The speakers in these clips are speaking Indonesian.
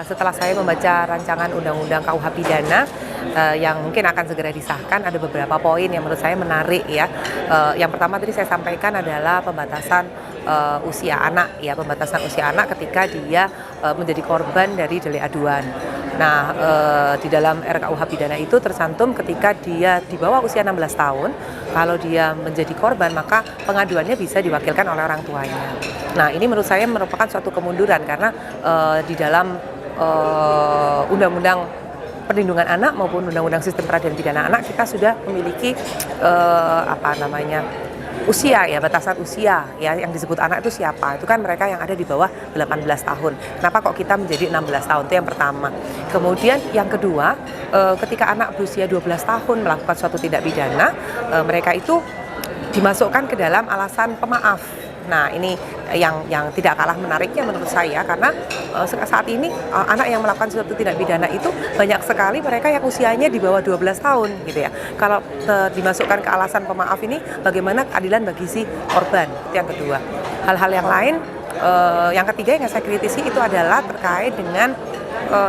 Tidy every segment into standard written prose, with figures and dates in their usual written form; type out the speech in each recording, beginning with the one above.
setelah saya membaca rancangan Undang-Undang KUH Pidana yang mungkin akan segera disahkan, ada beberapa poin yang menurut saya menarik ya. Yang pertama tadi saya sampaikan adalah pembatasan usia anak ya, pembatasan usia anak ketika dia menjadi korban dari delik aduan. Nah, di dalam RKUH Pidana itu tercantum ketika dia di bawah usia 16 tahun, kalau dia menjadi korban maka pengaduannya bisa diwakilkan oleh orang tuanya. Nah, ini menurut saya merupakan suatu kemunduran karena di dalam Undang-Undang Perlindungan Anak maupun Undang-Undang Sistem Peradilan Pidana Anak kita sudah memiliki usia ya, batasan usia ya, yang disebut anak itu siapa? Itu kan mereka yang ada di bawah 18 tahun. Kenapa kok kita menjadi 16 tahun? Itu yang pertama. Kemudian yang kedua, ketika anak berusia 12 tahun melakukan suatu tindak pidana, mereka itu dimasukkan ke dalam alasan pemaaf. Nah, ini yang tidak kalah menariknya menurut saya, karena saat ini anak yang melakukan suatu tindak pidana itu banyak sekali mereka yang usianya di bawah 12 tahun gitu ya. Kalau dimasukkan ke alasan pemaaf ini, bagaimana keadilan bagi si korban? Itu yang kedua. Hal-hal yang lain, yang ketiga yang saya kritisi itu adalah terkait dengan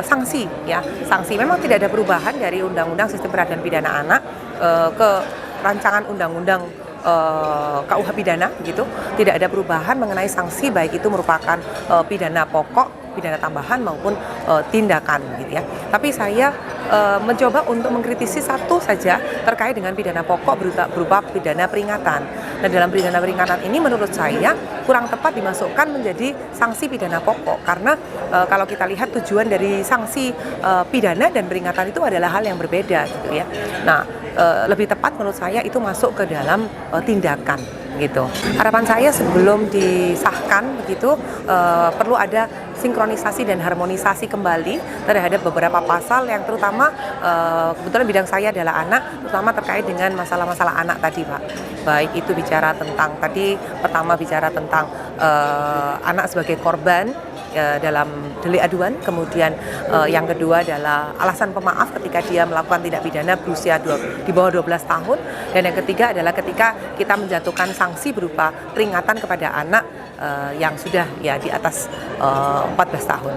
sanksi ya. Sanksi memang tidak ada perubahan dari Undang-Undang Sistem Peradilan Pidana Anak ke rancangan Undang-Undang KUH Pidana gitu, tidak ada perubahan mengenai sanksi, baik itu merupakan pidana pokok, pidana tambahan maupun tindakan gitu ya. Tapi saya mencoba untuk mengkritisi satu saja terkait dengan pidana pokok berupa pidana peringatan. Nah, dalam pidana peringatan ini menurut saya kurang tepat dimasukkan menjadi sanksi pidana pokok, karena kalau kita lihat tujuan dari sanksi pidana dan peringatan itu adalah hal yang berbeda gitu ya. Nah, lebih tepat menurut saya itu masuk ke dalam tindakan gitu. Harapan saya sebelum disahkan begitu perlu ada sinkronisasi dan harmonisasi kembali terhadap beberapa pasal yang terutama kebetulan bidang saya adalah anak, terutama terkait dengan masalah-masalah anak tadi, Pak. Baik itu bicara tentang tadi pertama bicara tentang anak sebagai korban dalam delik aduan, kemudian yang kedua adalah alasan pemaaf ketika dia melakukan tindak pidana berusia di bawah 12 tahun, dan yang ketiga adalah ketika kita menjatuhkan sanksi berupa peringatan kepada anak yang sudah ya di atas 14 tahun.